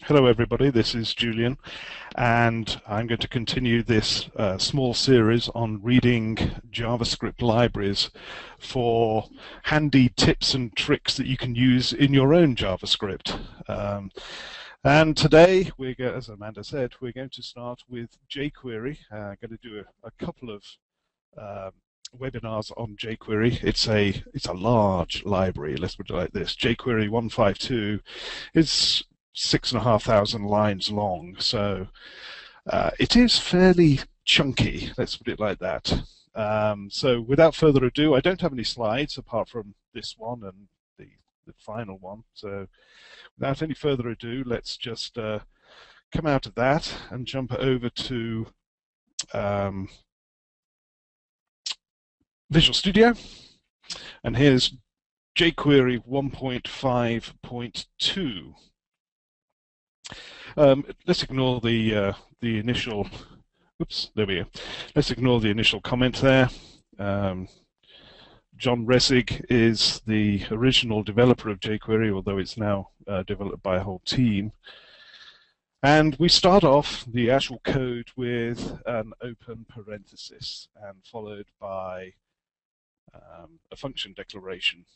Hello everybody, this is Julian, and I'm going to continue this small series on reading JavaScript libraries for handy tips and tricks that you can use in your own JavaScript. And today, as Amanda said, we're going to start with jQuery. I'm going to do a couple of webinars on jQuery. It's a large library. Let's put it like this. jQuery 152 is 6,500 lines long, so it is fairly chunky. Let's put it like that. So without further ado, I don't have any slides apart from this one and the final one. So without any further ado, let's just come out of that and jump over to Visual Studio. And here's jQuery 1.5.2. Let's ignore the initial. Oops, there we go. Let's ignore the initial comment there. John Resig is the original developer of jQuery, although it's now developed by a whole team. And we start off the actual code with an open parenthesis and followed by a function declaration.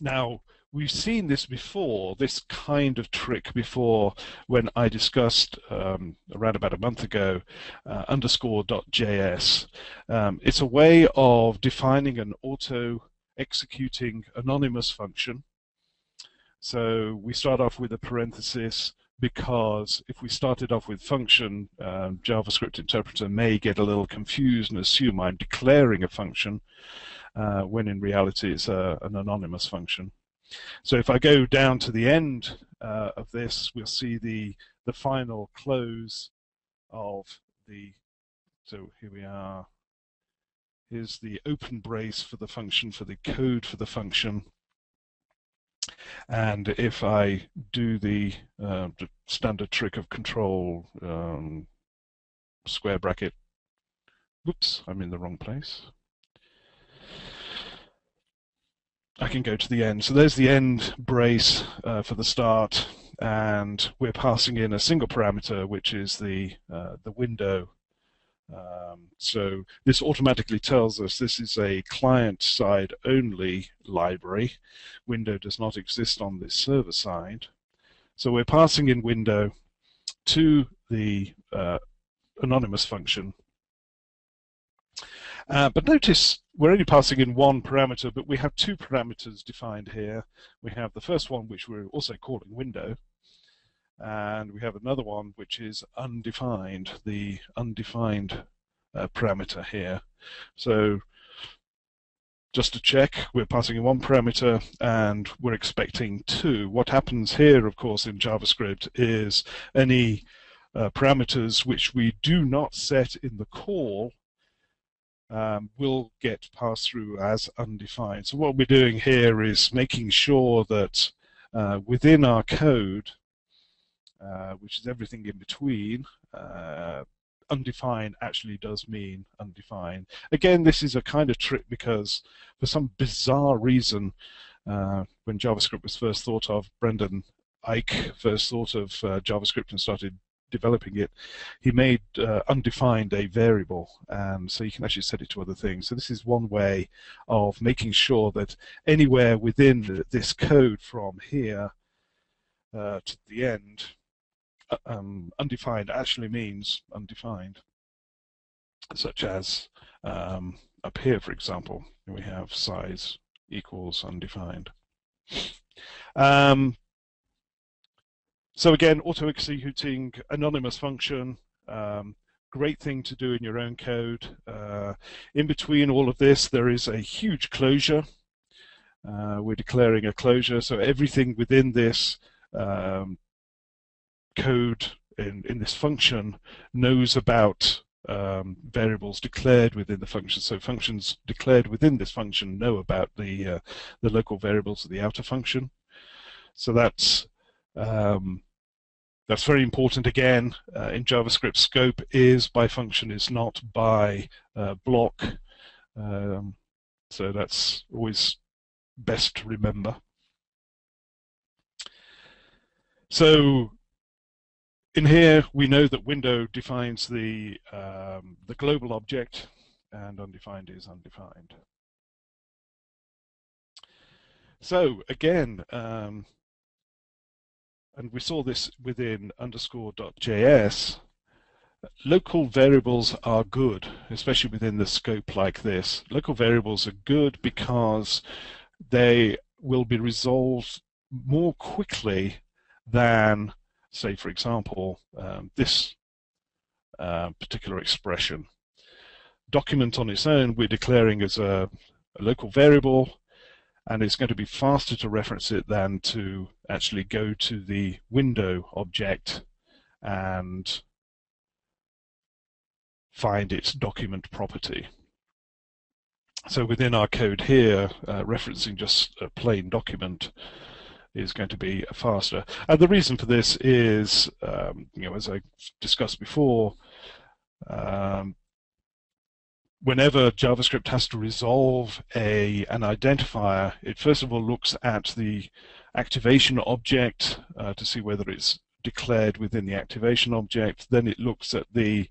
Now, we've seen this before, this kind of trick before, when I discussed around about a month ago underscore.js. It's a way of defining an auto-executing anonymous function. So we start off with a parenthesis because if we started off with function, JavaScript interpreter may get a little confused and assume I'm declaring a function when in reality it's an anonymous function. So if I go down to the end of this, we'll see the final close of the, so here we are, here's the open brace for the function, for the code for the function. And if I do the standard trick of control square bracket, whoops, I'm in the wrong place. I can go to the end. So there's the end brace for the start, and we're passing in a single parameter, which is the window. So this automatically tells us this is a client-side only library. Window does not exist on this server side. So we're passing in window to the anonymous function. But notice we're only passing in one parameter, but we have two parameters defined here. We have the first one, which we're also calling window, and we have another one which is undefined, the undefined parameter here. So just to check, we're passing in one parameter and we're expecting two. What happens here, of course, in JavaScript is any parameters which we do not set in the call will get passed through as undefined. So what we're doing here is making sure that within our code, which is everything in between, undefined actually does mean undefined. Again, this is a kind of trick because for some bizarre reason, when JavaScript was first thought of, Brendan Eich first thought of JavaScript and started developing it, he made undefined a variable, and so you can actually set it to other things. So this is one way of making sure that anywhere within this code from here to the end, undefined actually means undefined, such as up here, for example, we have size equals undefined. So again, auto-executing anonymous function, great thing to do in your own code. In between all of this, there is a huge closure. We're declaring a closure, so everything within this code in this function knows about variables declared within the function. So functions declared within this function know about the local variables of the outer function. So that's very important. Again, in JavaScript, scope is by function, is not by block. So that's always best to remember. So in here, we know that window defines the global object, and undefined is undefined. So again, and we saw this within _.js, local variables are good, especially within the scope like this. Local variables are good because they will be resolved more quickly than, say, for example, this particular expression. Document on its own, we're declaring as a local variable, and it's going to be faster to reference it than to actually go to the window object and find its document property. So within our code here, referencing just a plain document is going to be faster. And the reason for this is, as I discussed before, whenever JavaScript has to resolve an identifier, it first of all looks at the activation object to see whether it's declared within the activation object. Then it looks at the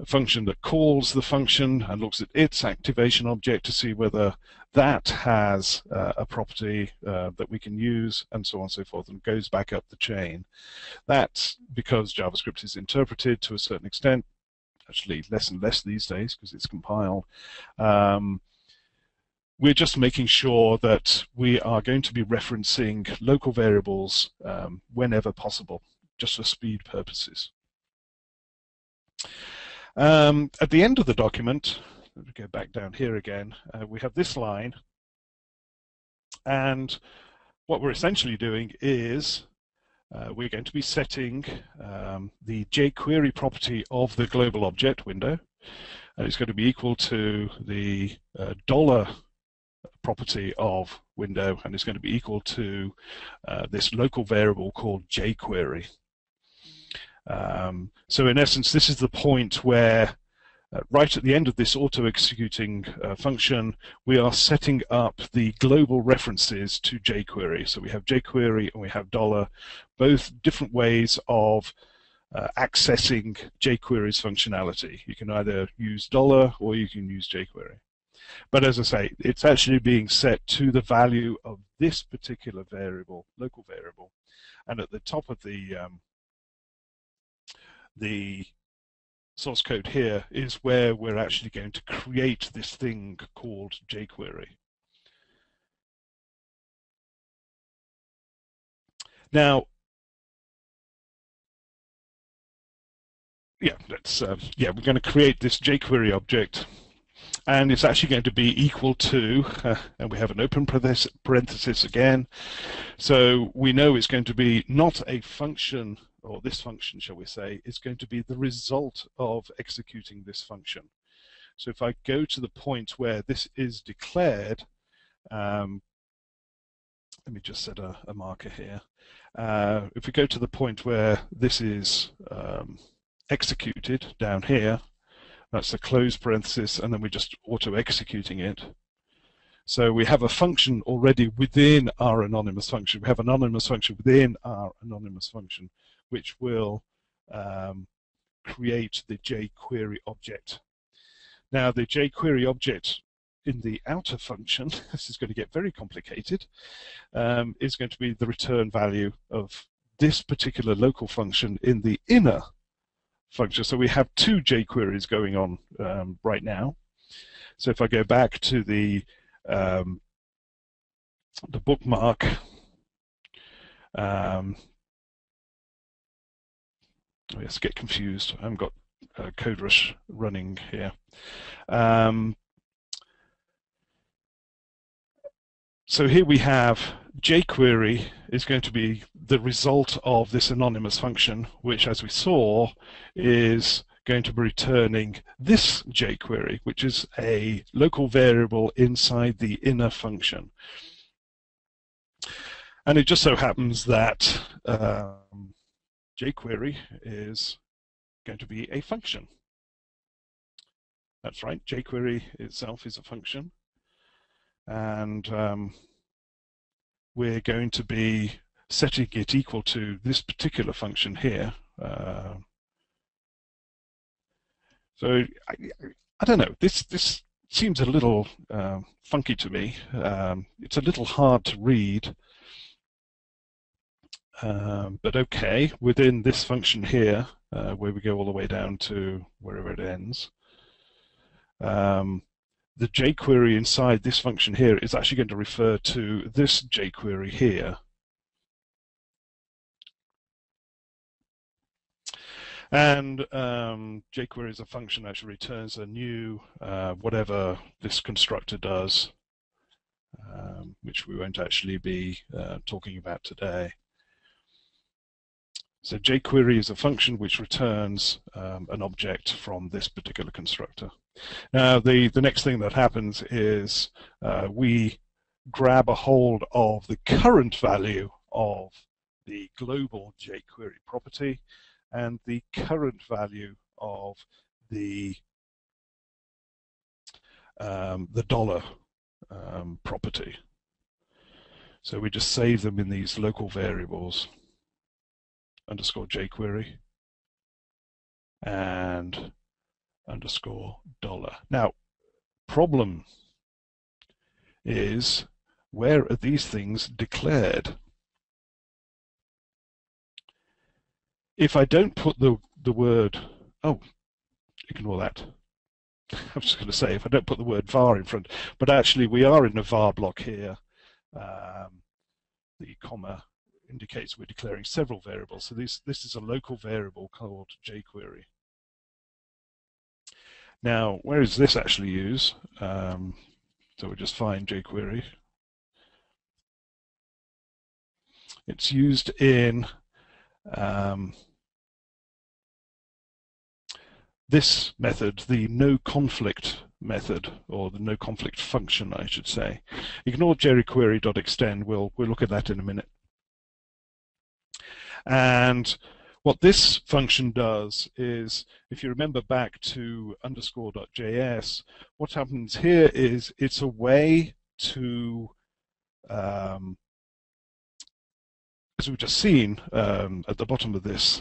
function that calls the function and looks at its activation object to see whether that has a property that we can use, and so on and so forth, and goes back up the chain. That's because JavaScript is interpreted to a certain extent, actually less and less these days because it's compiled. We're just making sure that we are going to be referencing local variables whenever possible, just for speed purposes. At the end of the document, let me go back down here again, we have this line, and what we're essentially doing is we're going to be setting the jQuery property of the global object window, and it's going to be equal to the dollar property of window, and it's going to be equal to this local variable called jQuery. So in essence, this is the point where right at the end of this auto-executing function, we are setting up the global references to jQuery. So we have jQuery and we have $, both different ways of accessing jQuery's functionality. You can either use $, or you can use jQuery. But as I say, it's actually being set to the value of this particular variable, local variable. And at the top of the source code here is where we're actually going to create this thing called jQuery. Now, we're going to create this jQuery object, and it's actually going to be equal to, and we have an open parenthesis again, so we know it's going to be not a function, or this function, shall we say, is going to be the result of executing this function. So if I go to the point where this is declared, let me just set a marker here. If we go to the point where this is executed down here, that's a closed parenthesis, and then we're just auto-executing it. So we have a function already within our anonymous function. We have an anonymous function within our anonymous function, which will create the jQuery object. Now, the jQuery object in the outer function, this is going to get very complicated, is going to be the return value of this particular local function in the inner function. So we have two jQueries going on right now. So if I go back to the bookmark, let's get confused. I haven't got CodeRush running here. So here we have jQuery is going to be the result of this anonymous function, which, as we saw, is going to be returning this jQuery, which is a local variable inside the inner function. And it just so happens that jQuery is going to be a function. That's right, jQuery itself is a function. And we're going to be setting it equal to this particular function here. So I don't know. This seems a little funky to me. It's a little hard to read. But okay, within this function here, where we go all the way down to wherever it ends, the jQuery inside this function here is actually going to refer to this jQuery here. And jQuery as a function actually returns a new whatever this constructor does, which we won't actually be talking about today. So jQuery is a function which returns an object from this particular constructor. Now the next thing that happens is we grab a hold of the current value of the global jQuery property and the current value of the dollar property. So we just save them in these local variables, underscore jQuery and underscore dollar. Now, problem is, where are these things declared? If I don't put the word, oh, ignore that. I was just going to say, if I don't put the word var in front, but actually we are in a var block here. The comma indicates we're declaring several variables. So this is a local variable called jQuery. Now, where is this actually used? So we'll just find jQuery. It's used in this method, the NoConflict method, or the NoConflict function, I should say. Ignore jQuery.extend. We'll look at that in a minute. And what this function does is, if you remember back to underscore.js, what happens here is it's a way to, as we've just seen at the bottom of this,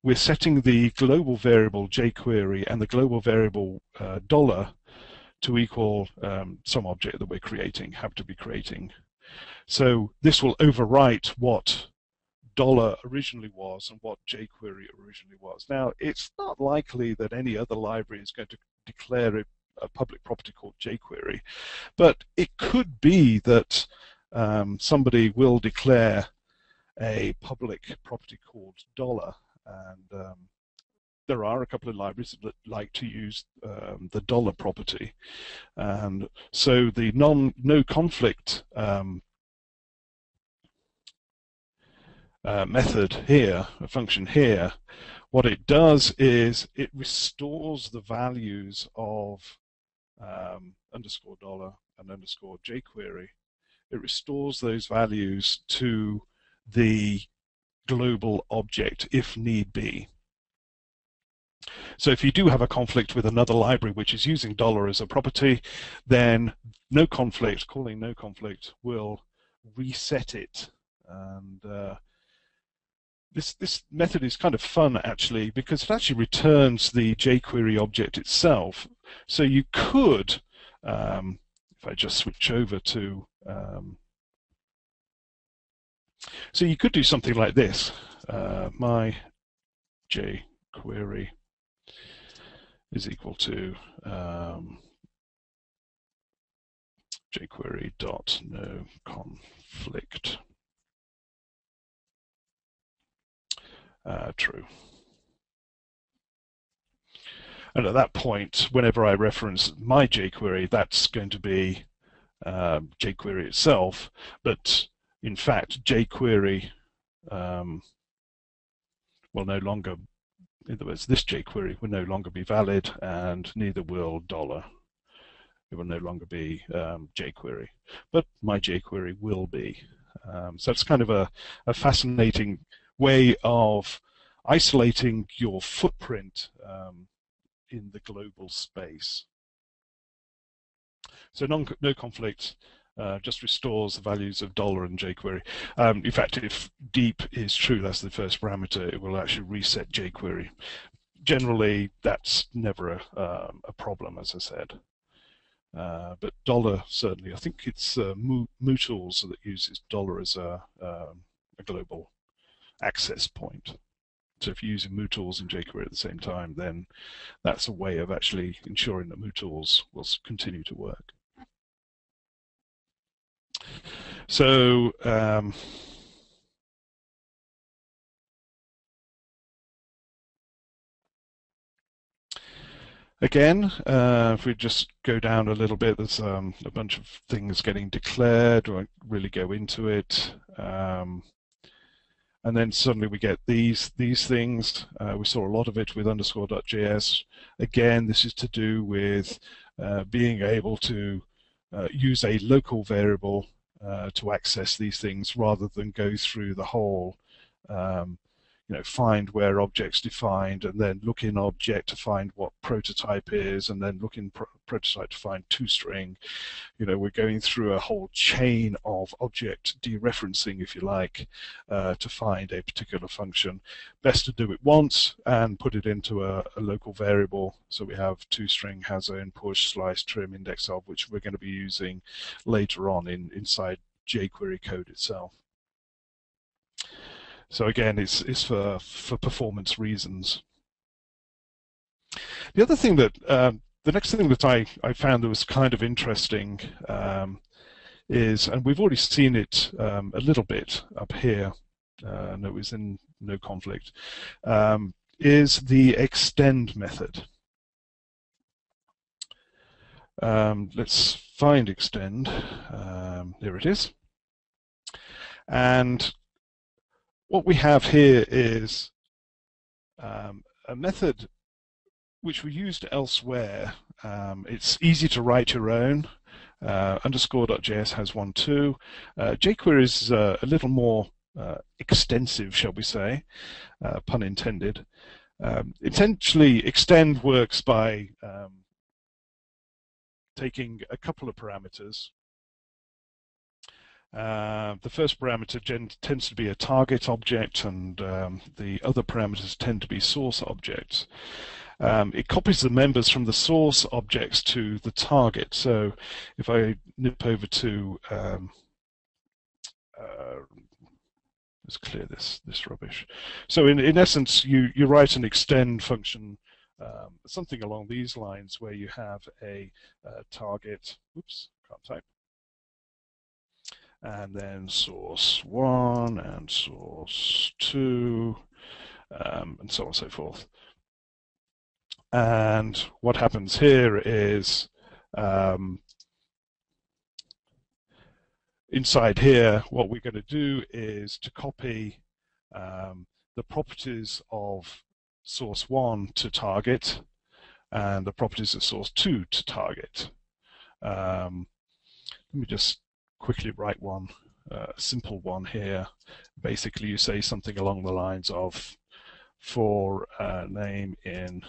we're setting the global variable jQuery and the global variable dollar to equal some object that we're creating, happen to be creating. So this will overwrite what dollar originally was and what jQuery originally was. Now, it's not likely that any other library is going to declare a public property called jQuery, but it could be that somebody will declare a public property called dollar, and there are a couple of libraries that like to use the dollar property. And so the NoConflict method here, a function here, what it does is it restores the values of underscore dollar and underscore jQuery. It restores those values to the global object if need be. So if you do have a conflict with another library which is using dollar as a property, then NoConflict, calling NoConflict, will reset it. And this method is kind of fun, actually, because it actually returns the jQuery object itself. So you could, if I just switch over to, so you could do something like this. My jQuery is equal to jQuery.noConflict. True. And at that point, whenever I reference my jQuery, that's going to be jQuery itself, but in fact, jQuery will no longer, in other words, this jQuery will no longer be valid, and neither will dollar. It will no longer be jQuery, but my jQuery will be. So it's kind of a fascinating way of isolating your footprint in the global space. So NoConflict just restores the values of $ and jQuery. In fact, if deep is true, that's the first parameter, it will actually reset jQuery. Generally, that's never a problem, as I said. But $ certainly, I think it's MooTools that uses $ as a global access point. So if you're using MooTools and jQuery at the same time, then that's a way of actually ensuring that MooTools will continue to work. So again, if we just go down a little bit, there's a bunch of things getting declared. I won't really go into it. And then suddenly we get these things. We saw a lot of it with underscore.js. Again, this is to do with being able to use a local variable to access these things rather than go through the whole find where object's defined and then look in object to find what prototype is and then look in prototype to find toString. We're going through a whole chain of object dereferencing, if you like, to find a particular function. Best to do it once and put it into a local variable. So we have toString has own push, slice, trim, index of, which we're going to be using later on inside jQuery code itself. So again, it's for performance reasons. The other thing that, the next thing that I found that was kind of interesting is, and we've already seen it a little bit up here, and it was in NoConflict, is the extend method. Let's find extend. There it is. And what we have here is a method which we used elsewhere. It's easy to write your own. Underscore.js has one too. jQuery is a little more extensive, shall we say, pun intended. Essentially, extend works by taking a couple of parameters. The first parameter tends to be a target object, and the other parameters tend to be source objects. It copies the members from the source objects to the target. So if I nip over to let's clear this rubbish. So in essence, you write an extend function, something along these lines, where you have a target. Oops, can't type. And then source 1 and source 2, and so on and so forth. And what happens here is inside here, what we're going to do is to copy the properties of source 1 to target and the properties of source 2 to target. Let me just quickly write one, simple one here. Basically, you say something along the lines of for name in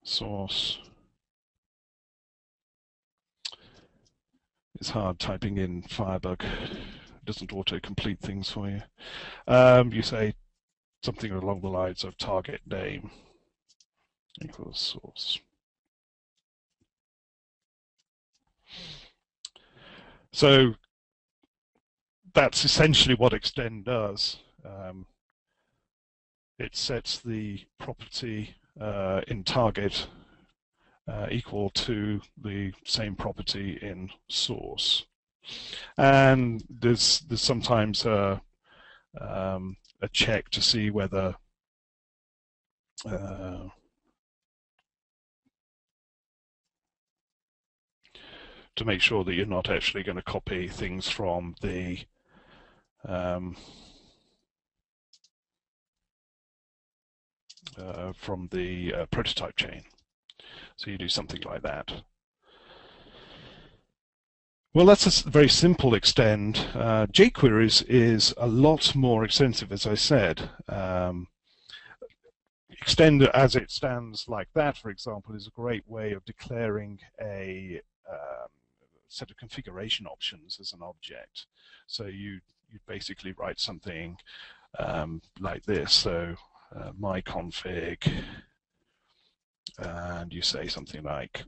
source. It's hard typing in Firebug. It doesn't auto-complete things for you. You say something along the lines of target name equals source. So that's essentially what extend does. It sets the property in target equal to the same property in source, and there's sometimes a check to see whether to make sure that you're not actually going to copy things from the prototype chain. So you do something like that. Well, that's a very simple extend. jQuery is a lot more extensive, as I said. Extend as it stands like that, for example, is a great way of declaring a set of configuration options as an object. So you basically write something like this. So my config, and you say something like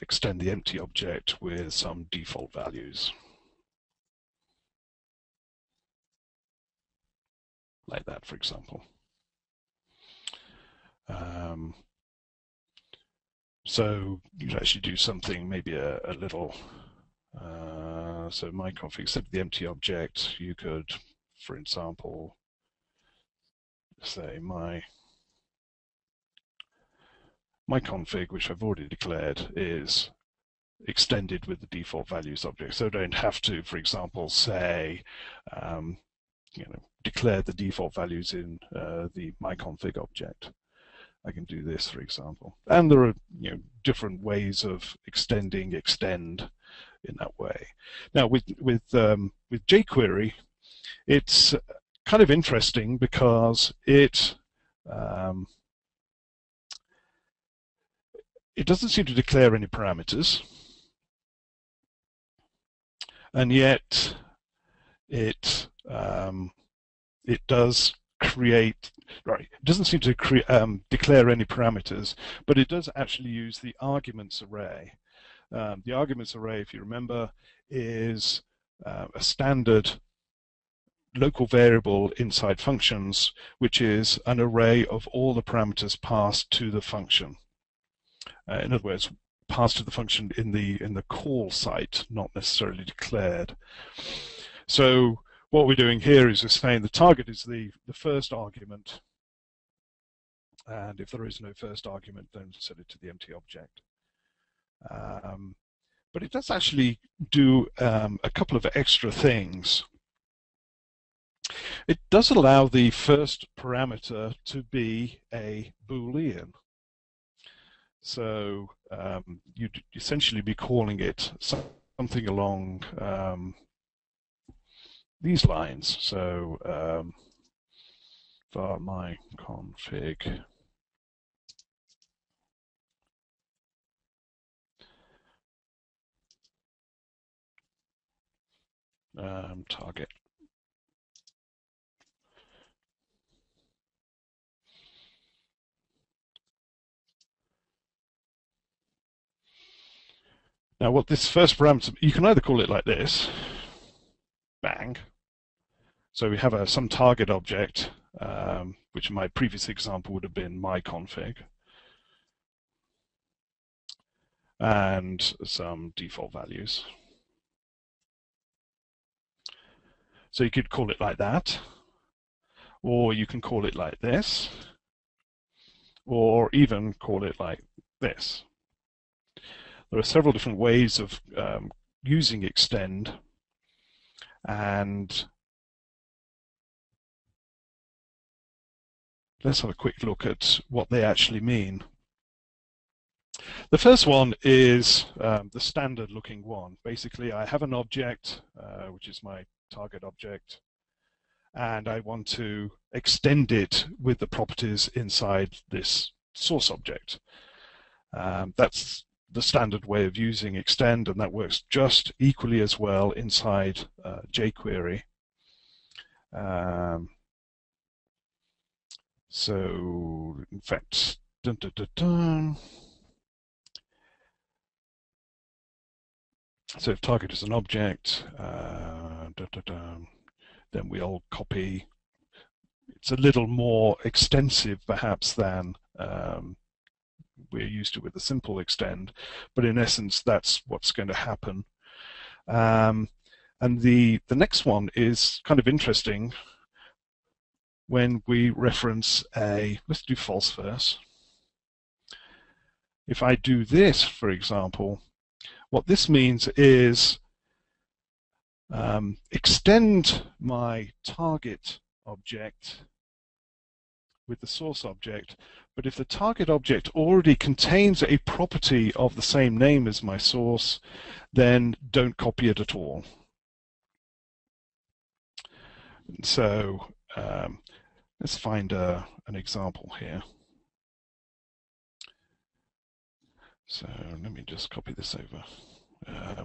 extend the empty object with some default values. Like that, for example. So you actually do something, maybe a little, so my config, set the empty object, you could, for example, say my config, which I've already declared, is extended with the default values object. So I don't have to, for example, say, declare the default values in the myConfig object. I can do this, for example. And there are different ways of extend in that way. Now with jQuery, it's kind of interesting because it doesn't seem to declare any parameters, and yet it does create. Right, it doesn't seem to declare any parameters, but it does actually use the arguments array. The arguments array, if you remember, is a standard local variable inside functions, which is an array of all the parameters passed to the function. In other words, passed to the function in the call site, not necessarily declared. So what we're doing here is we're saying the target is the first argument, and if there is no first argument, then set it to the empty object. But it does actually do a couple of extra things. It does allow the first parameter to be a Boolean. So you'd essentially be calling it something along these lines. So var my config target. Now what this first parameter, you can either call it like this, bang. So we have some target object, which in my previous example would have been my config, and some default values. So you could call it like that, or you can call it like this, or even call it like this. There are several different ways of using extend, and let's have a quick look at what they actually mean. The first one is the standard looking one. Basically, I have an object, which is my target object, and I want to extend it with the properties inside this source object. That's the standard way of using extend, and that works just equally as well inside jQuery. So, in fact, so if target is an object, then we'll copy. It's a little more extensive, perhaps, than we're used to with a simple extend, but in essence, that's what's going to happen. And the next one is kind of interesting when we reference let's do false first. If I do this, for example, what this means is extend my target object with the source object, but if the target object already contains a property of the same name as my source, then don't copy it at all. So let's find an example here. So let me just copy this over.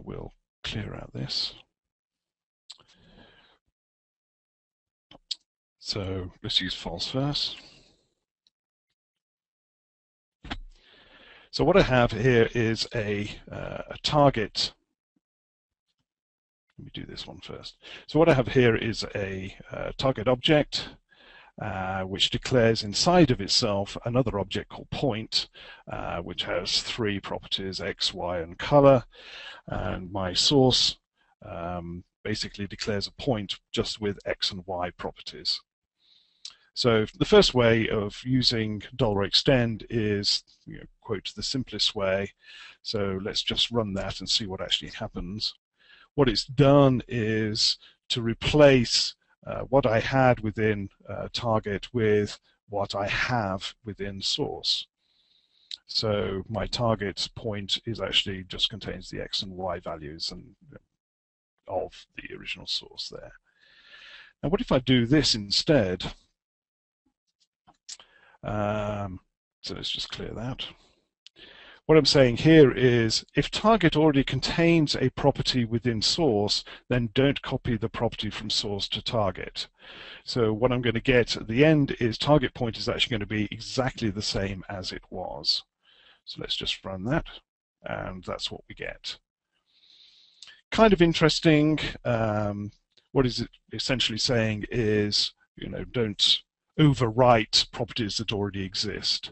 We'll clear out this. So let's use false first. So what I have here is a target. Let me do this one first. So what I have here is a target object, which declares inside of itself another object called point, which has three properties, x, y, and color. And my source basically declares a point just with x and y properties. So the first way of using $extend is, quote, the simplest way. So let's just run that and see what actually happens. What it's done is to replace what I had within target with what I have within source. So my target point is actually just contains the x and y values and of the original source there. Now what if I do this instead? So let's just clear that. What I'm saying here is if target already contains a property within source, then don't copy the property from source to target. So what I'm going to get at the end is target point is actually going to be exactly the same as it was. So let's just run that, and that's what we get. Kind of interesting. What is it essentially saying is, don't overwrite properties that already exist.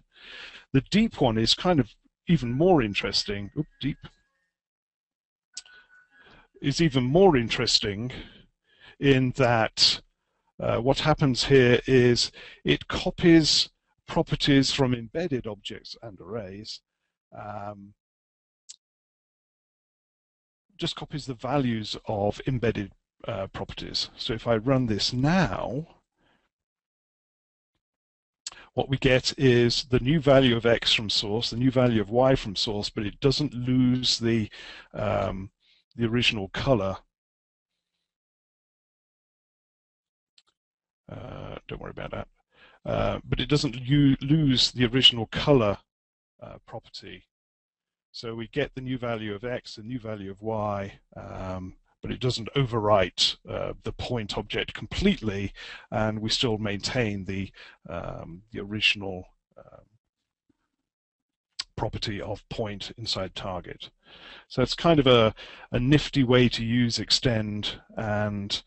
The deep one is kind of even more interesting. Deep is even more interesting in that what happens here is it copies properties from embedded objects and arrays, just copies the values of embedded properties. So if I run this now, what we get is the new value of x from source, the new value of y from source, but it doesn't lose the original color. Don't worry about that. But it doesn't lose the original color property. So we get the new value of x, the new value of y, but it doesn't overwrite the point object completely, and we still maintain the original property of point inside target. So it's kind of a nifty way to use extend, and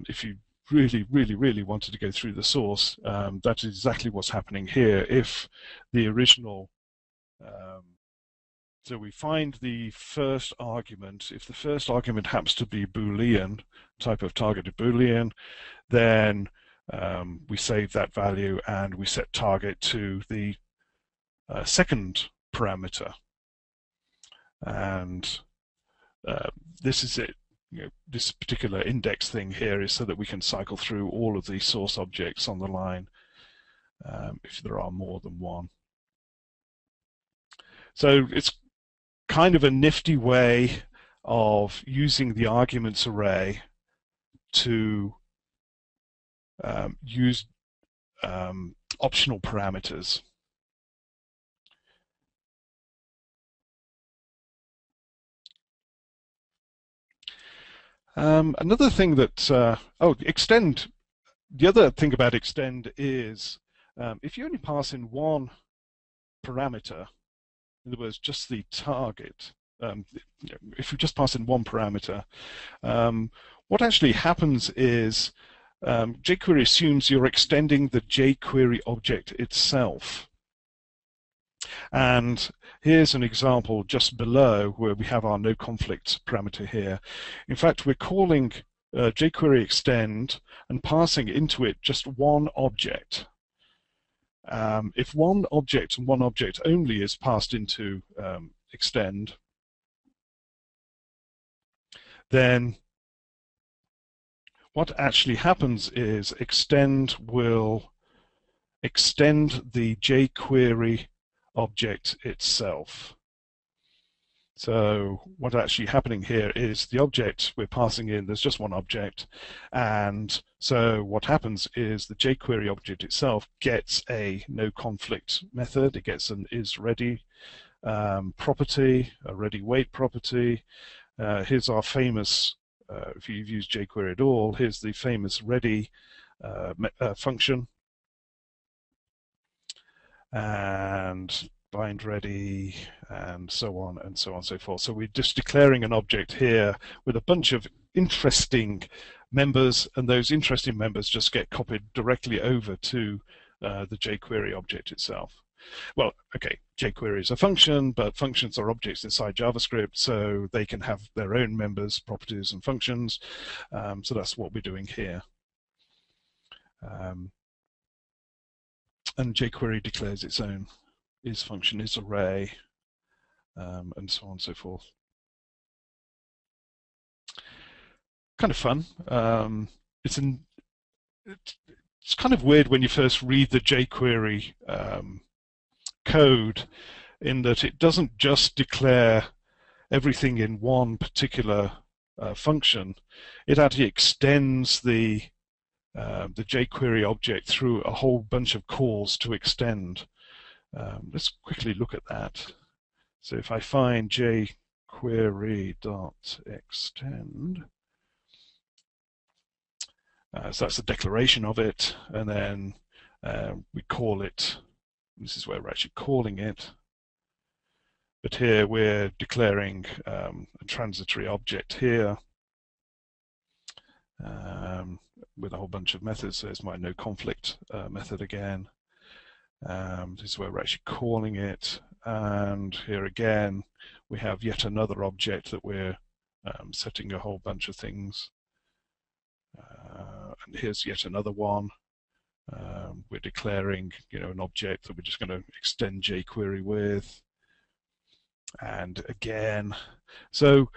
if you really wanted to go through the source, that is exactly what's happening here. If the original so we find the first argument. If the first argument happens to be Boolean, type of targeted Boolean, then we save that value and we set target to the second parameter. And this is it. This particular index thing here is so that we can cycle through all of the source objects on the line if there are more than one. So it's kind of a nifty way of using the arguments array to use optional parameters. Another thing that, extend, the other thing about extend is if you only pass in one parameter, in other words, just the target, if you just pass in one parameter, what actually happens is jQuery assumes you're extending the jQuery object itself. And here's an example just below where we have our NoConflict parameter here. In fact, we're calling jQuery extend and passing into it just one object. If one object and one object only is passed into extend, then what actually happens is extend will extend the jQuery object itself. So what's actually happening here is the object we're passing in, there's just one object, and so what happens is the jQuery object itself gets a NoConflict method, it gets an isReady property, a ready wait property. Here's our famous, if you've used jQuery at all, here's the famous ready function. And bind ready, and so on and so on and so forth. So we're just declaring an object here with a bunch of interesting members, and those interesting members just get copied directly over to the jQuery object itself. Well, okay, jQuery is a function, but functions are objects inside JavaScript, so they can have their own members, properties, and functions. So that's what we're doing here. And jQuery declares its own is function, is array, and so on and so forth. Kind of fun. It's kind of weird when you first read the jQuery code, in that it doesn't just declare everything in one particular function. It actually extends the jQuery object through a whole bunch of calls to extend. Let's quickly look at that. So if I find jQuery.extend, so that's the declaration of it, and then we call it, this is where we're actually calling it, but here we're declaring a transitory object here, with a whole bunch of methods. So there's my NoConflict method again. This is where we're actually calling it, and here again we have yet another object that we're setting a whole bunch of things. And here's yet another one. We're declaring, an object that we're just going to extend jQuery with, and again. So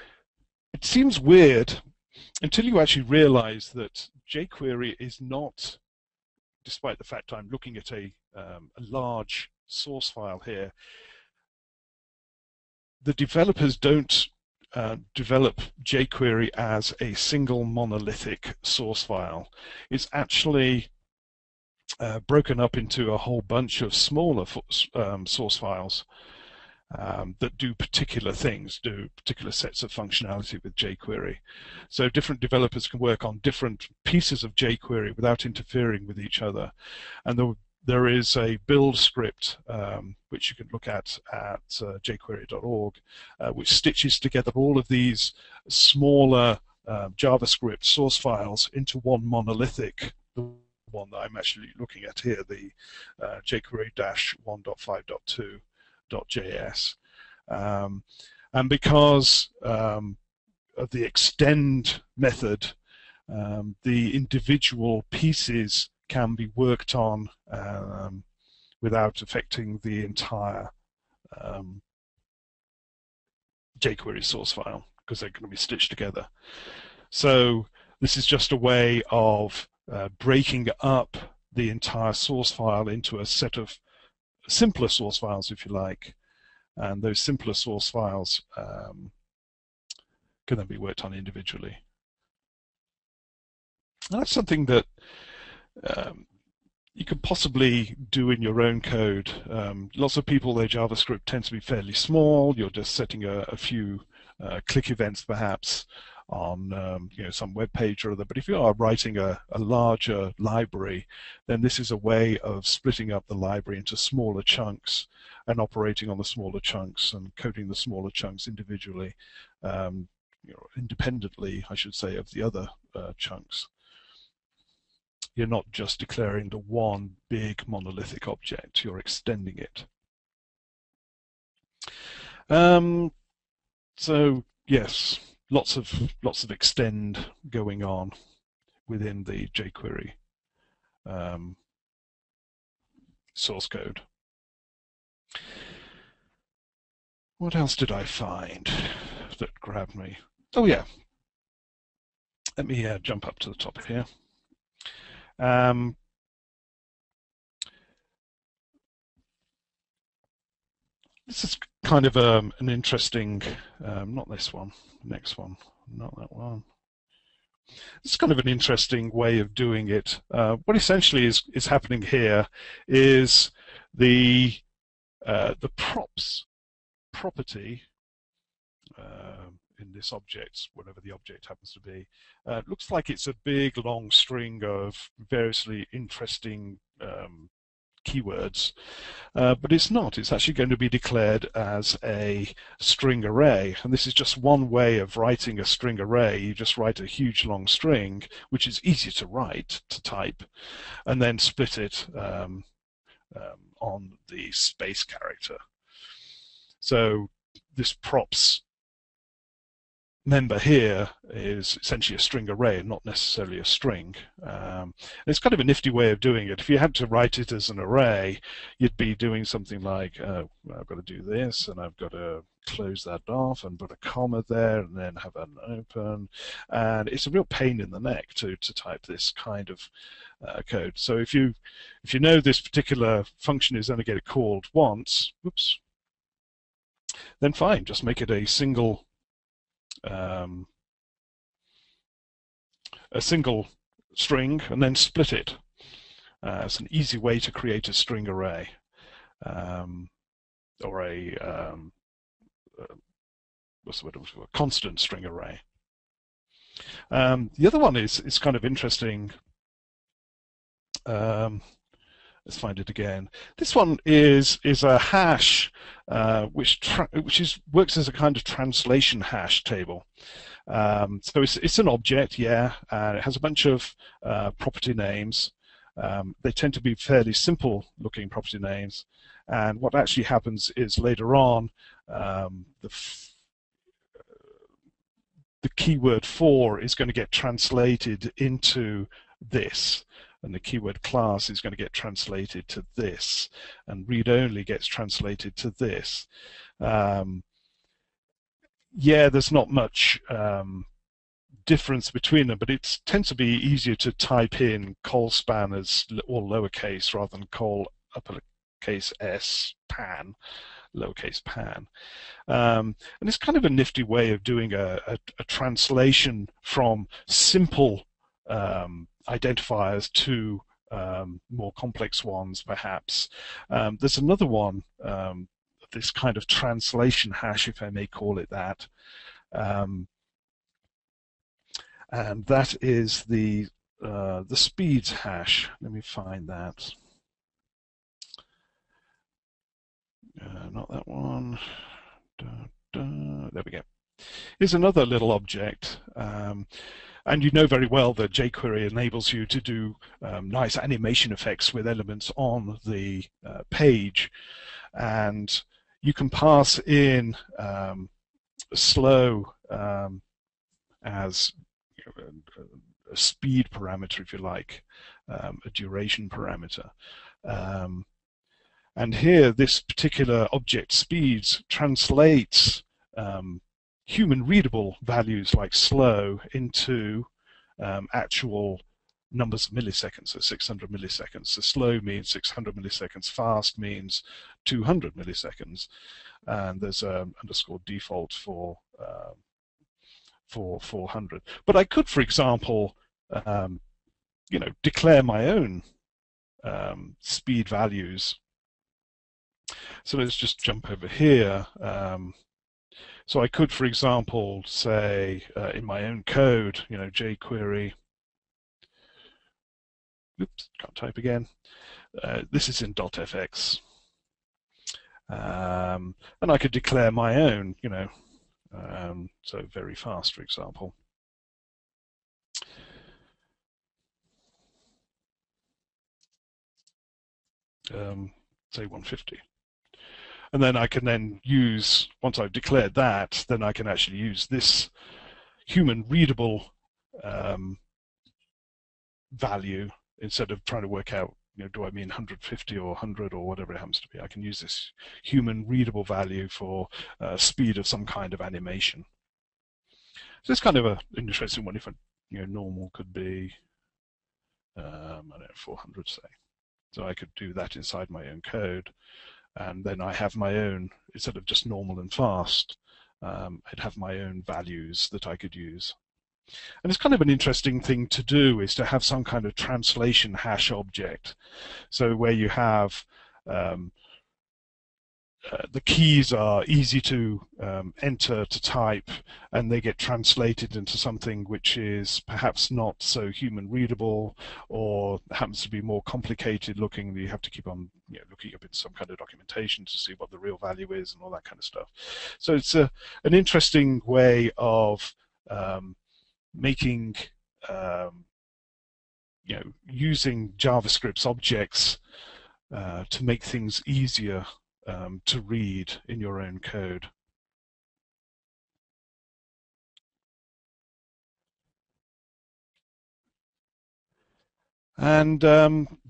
it seems weird until you actually realize that jQuery is not, despite the fact I'm looking at a large source file here, the developers don't develop jQuery as a single monolithic source file. It's actually broken up into a whole bunch of smaller source files that do particular things, do particular sets of functionality with jQuery. So different developers can work on different pieces of jQuery without interfering with each other. And there is a build script which you can look at jQuery.org, which stitches together all of these smaller JavaScript source files into one monolithic, the one that I'm actually looking at here, the jQuery-1.5.2.js. And because of the extend method, the individual pieces can be worked on without affecting the entire jQuery source file, because they're going to be stitched together. So this is just a way of breaking up the entire source file into a set of simpler source files, if you like, and those simpler source files can then be worked on individually. And that's something that you could possibly do in your own code. Lots of people, their JavaScript tends to be fairly small. You're just setting a few click events perhaps on some web page or other. But if you are writing a larger library, then this is a way of splitting up the library into smaller chunks and operating on the smaller chunks and coding the smaller chunks individually, independently, I should say, of the other chunks. You're not just declaring the one big monolithic object, you're extending it. So yes, lots of extend going on within the jQuery source code. What else did I find that grabbed me? Oh yeah, let me jump up to the top here. This is kind of an interesting, not this one, next one, not that one. It's kind of an interesting way of doing it. What essentially is happening here is the props property in this object, whatever the object happens to be, looks like it's a big long string of variously interesting keywords, but it's not. It's actually going to be declared as a string array, and this is just one way of writing a string array. You just write a huge long string, which is easy to write, to type, and then split it on the space character. So this props member here is essentially a string array and not necessarily a string. It's kind of a nifty way of doing it. If you had to write it as an array, you'd be doing something like, I've got to do this, and I've got to close that off and put a comma there and then have an open. And it's a real pain in the neck to type this kind of code. So if you know this particular function is only going to get called once, whoops, then fine, just make it a single string and then split it. It's an easy way to create a string array, or a what's the word? A constant string array. The other one is kind of interesting. Let's find it again. This one is a hash, which works as a kind of translation hash table. So it's an object, yeah, and it has a bunch of property names. They tend to be fairly simple-looking property names, and what actually happens is later on, the keyword for is going to get translated into this. And the keyword class is going to get translated to this, and read-only gets translated to this. Yeah, there's not much difference between them, but it tends to be easier to type in col span as all lowercase rather than col uppercase s pan, lowercase pan. And it's kind of a nifty way of doing a translation from simple identifiers to more complex ones, perhaps. There's another one, this kind of translation hash, if I may call it that, and that is the speeds hash. Let me find that. Not that one. There we go. Here's another little object. And you know very well that jQuery enables you to do nice animation effects with elements on the page. And you can pass in slow as a speed parameter, if you like, a duration parameter. And here, this particular object speeds translates human readable values like slow into actual numbers of milliseconds, so 600 milliseconds. So slow means 600 milliseconds, fast means 200 milliseconds, and there's an underscore default for 400. But I could, for example, declare my own speed values. So let's just jump over here. So I could, for example, say in my own code, jQuery. Oops, can't type again. This is in .fx, and I could declare my own, so very fast, for example. Say 150. And then I can then use, once I've declared that, then I can actually use this human readable value instead of trying to work out, do I mean 150 or 100 or whatever it happens to be. I can use this human readable value for speed of some kind of animation. So it's kind of an interesting one. If normal could be, I don't know, 400, say. So I could do that inside my own code. And then I have my own, instead of just normal and fast, I'd have my own values that I could use. And it's kind of an interesting thing to do, is to have some kind of translation hash object. So where you have the keys are easy to enter, to type, and they get translated into something which is perhaps not so human readable, or happens to be more complicated looking. You have to keep on looking up in some kind of documentation to see what the real value is and all that kind of stuff. So it's an interesting way of making using JavaScript's objects to make things easier to read in your own code. And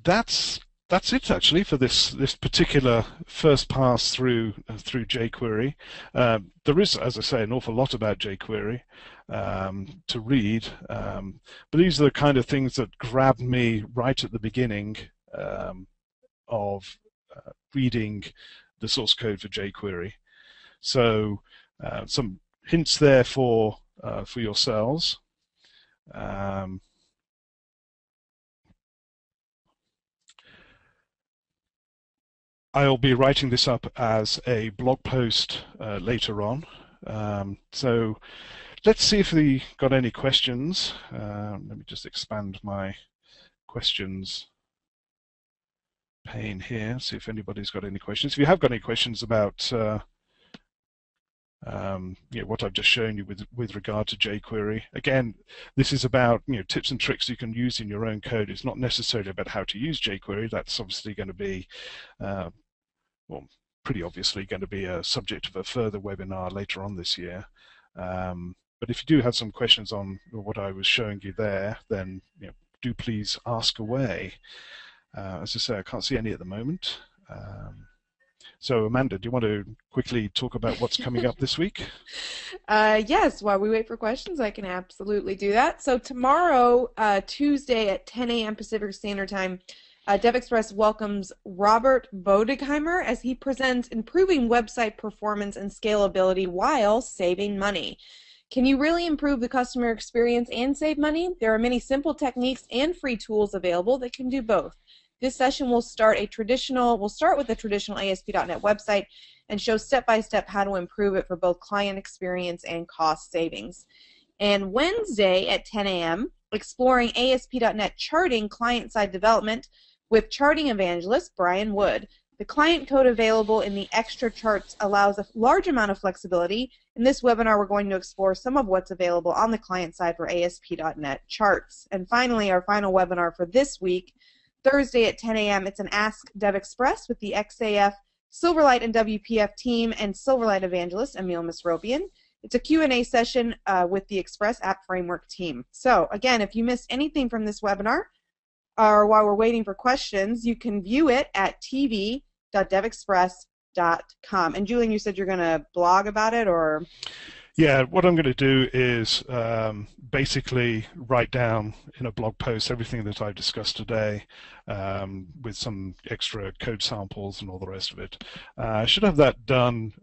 that's it actually for this particular first pass through jQuery. There is, as I say, an awful lot about jQuery to read, but these are the kind of things that grabbed me right at the beginning of reading the source code for jQuery. So some hints there for yourselves. I'll be writing this up as a blog post later on. So let's see if we got any questions. Let me just expand my questions pane here, see if anybody's got any questions. If you have got any questions about what I've just shown you with regard to jQuery, again, this is about tips and tricks you can use in your own code. It's not necessarily about how to use jQuery. That's obviously going to be well, pretty obviously going to be a subject of a further webinar later on this year. But if you do have some questions on what I was showing you there, then do please ask away. As I say, I can't see any at the moment. So Amanda, do you want to quickly talk about what's coming up this week? Yes, while we wait for questions, I can absolutely do that. So tomorrow, Tuesday at 10 a.m. Pacific Standard Time, DevExpress welcomes Robert Bodegheimer as he presents improving website performance and scalability while saving money. Can you really improve the customer experience and save money? There are many simple techniques and free tools available that can do both. This session will start with a traditional ASP.NET website and show step-by-step how to improve it for both client experience and cost savings. And Wednesday at 10 a.m., exploring ASP.NET charting client-side development with charting evangelist Brian Wood. The client code available in the extra charts allows a large amount of flexibility. In this webinar, we're going to explore some of what's available on the client side for ASP.NET charts. And finally, our final webinar for this week, Thursday at 10 a.m., it's an Ask DevExpress with the XAF, Silverlight, and WPF team and Silverlight evangelist Emil Misrobian. It's a Q&A session with the Express App Framework team. So again, if you missed anything from this webinar, or while we're waiting for questions, you can view it at tv.devexpress.com. And Julian, you said you're going to blog about it, or? Yeah, what I'm going to do is basically write down in a blog post everything that I've discussed today with some extra code samples and all the rest of it. I should have that done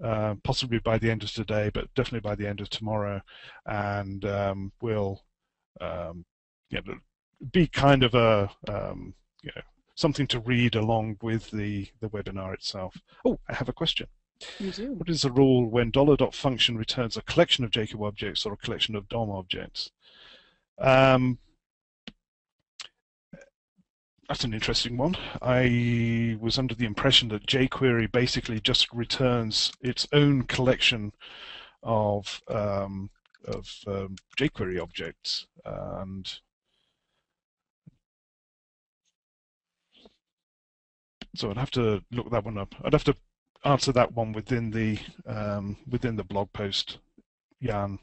possibly by the end of today, but definitely by the end of tomorrow, and we'll be kind of a something to read along with the webinar itself. Oh, I have a question. You do. What is the rule when $.function returns a collection of Jacob objects or a collection of DOM objects? That's an interesting one. I was under the impression that jQuery basically just returns its own collection of jQuery objects, and so I'd have to look that one up. I'd have to answer that one within the blog post, Jan.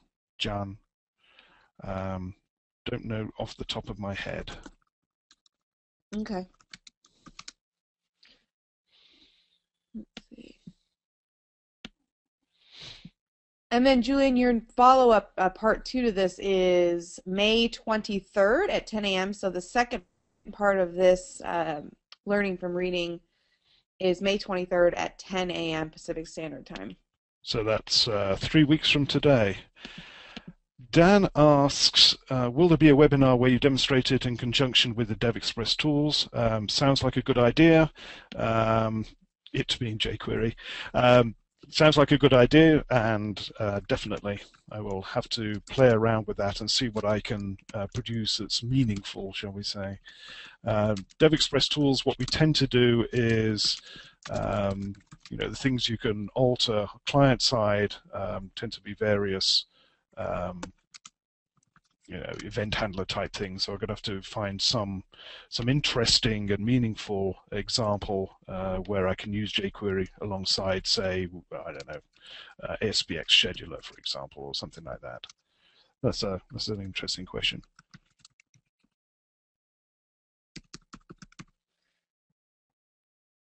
Don't know off the top of my head. Okay. Let's see. And then, Julian, your follow-up part 2 to this is May 23rd at 10 a.m. So the second part of this learning from reading is May 23rd at 10 a.m. Pacific Standard Time. So that's 3 weeks from today. Dan asks, will there be a webinar where you demonstrate it in conjunction with the DevExpress tools? Sounds like a good idea. it being jQuery. Sounds like a good idea, and definitely I will have to play around with that and see what I can produce that's meaningful, shall we say. DevExpress tools, what we tend to do is the things you can alter client side tend to be various event handler type things. So I'm going to have to find some interesting and meaningful example where I can use jQuery alongside, say, I don't know, ASPX scheduler, for example, or something like that. That's an interesting question.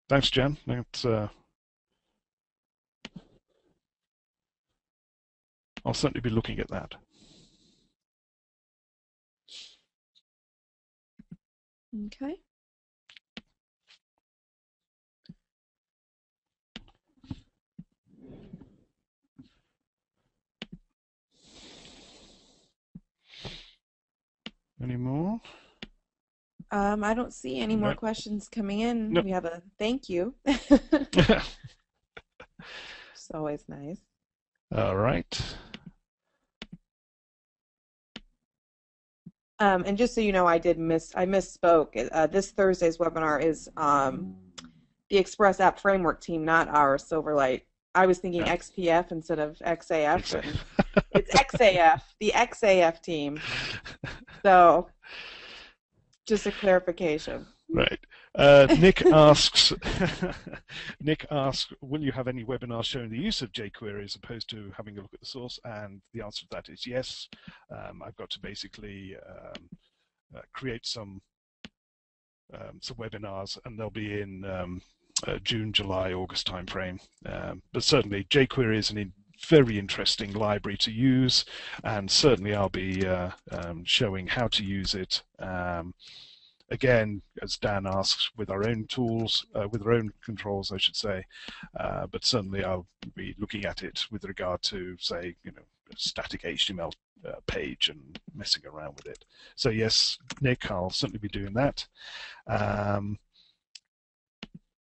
Thanks, Jan. That's, I'll certainly be looking at that. Okay. Any more? I don't see any more questions coming in. Nope. We have a thank you. It's always nice. All right. And just so you know, I misspoke. This Thursday's webinar is the Express App Framework team, not our Silverlight. I was thinking XPF instead of XAF. It's XAF, the XAF team. So, just a clarification. Right. Nick asks, will you have any webinars showing the use of jQuery as opposed to having a look at the source? And the answer to that is yes. I've got to basically create some webinars, and they'll be in June, July, August timeframe. But certainly jQuery is a very interesting library to use, and certainly I'll be showing how to use it. Again, as Dan asks, with our own tools, with our own controls, I should say, but certainly I'll be looking at it with regard to, say, a static HTML page and messing around with it. So yes, Nick, I'll certainly be doing that.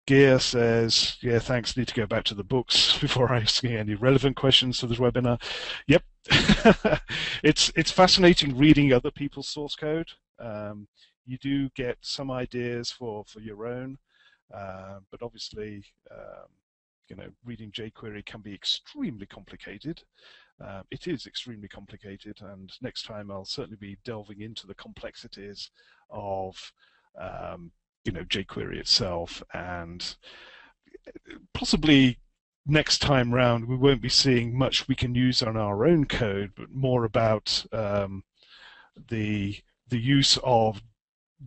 Gear says, yeah, thanks, need to go back to the books before asking any relevant questions for this webinar. Yep. It's fascinating reading other people's source code. You do get some ideas for your own, but obviously, reading jQuery can be extremely complicated. It is extremely complicated, and next time I'll certainly be delving into the complexities of jQuery itself, and possibly next time round we won't be seeing much we can use on our own code, but more about the use of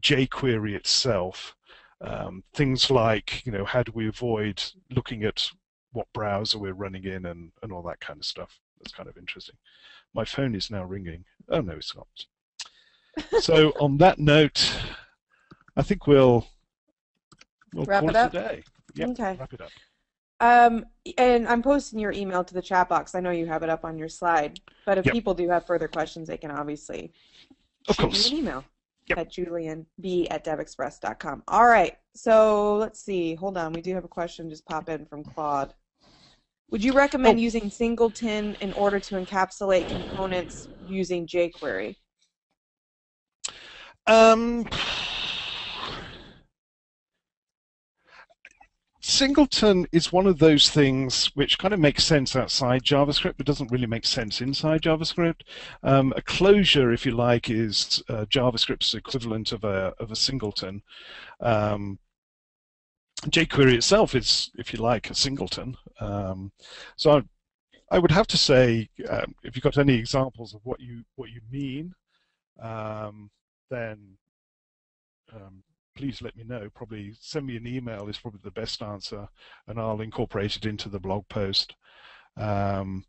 jQuery itself. Things like, how do we avoid looking at what browser we're running in and all that kind of stuff. That's kind of interesting. My phone is now ringing. Oh no, it's not. So on that note, I think we'll wrap call it up. Today. Yep, okay. Wrap it up. And I'm posting your email to the chat box. I know you have it up on your slide, but if people do have further questions, they can obviously shoot me an email at julianb@devexpress.com. All right, so let's see. Hold on, we do have a question just pop in from Claude. Would you recommend using singleton in order to encapsulate components using jQuery? Singleton is one of those things which kind of makes sense outside JavaScript, but doesn't really make sense inside JavaScript. A closure, if you like, is JavaScript's equivalent of a singleton. jQuery itself is, if you like, a singleton. So I would have to say, if you've got any examples of what you mean, then please let me know. Probably send me an email is probably the best answer, and I'll incorporate it into the blog post. I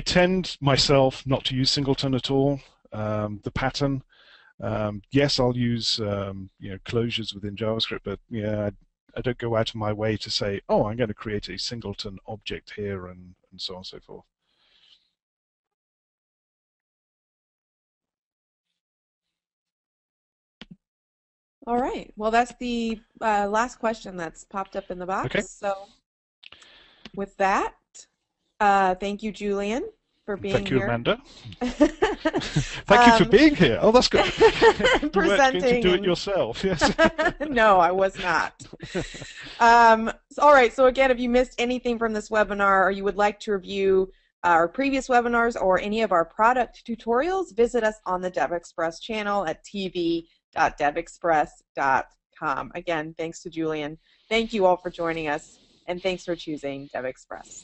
tend myself not to use singleton at all. The pattern, yes, I'll use closures within JavaScript, but I don't go out of my way to say, oh, I'm going to create a singleton object here and so on and so forth. All right. Well, that's the last question that's popped up in the Okay. box. So with that, thank you, Julian, for being Thank you, here. Amanda. Thank you for being here. Oh, that's good. You weren't going to do it yourself, yes? No, I was not. All right. So again, if you missed anything from this webinar or you would like to review our previous webinars or any of our product tutorials, visit us on the DevExpress channel at tv.devexpress.com. Again, thanks to Julian. Thank you all for joining us, and thanks for choosing DevExpress.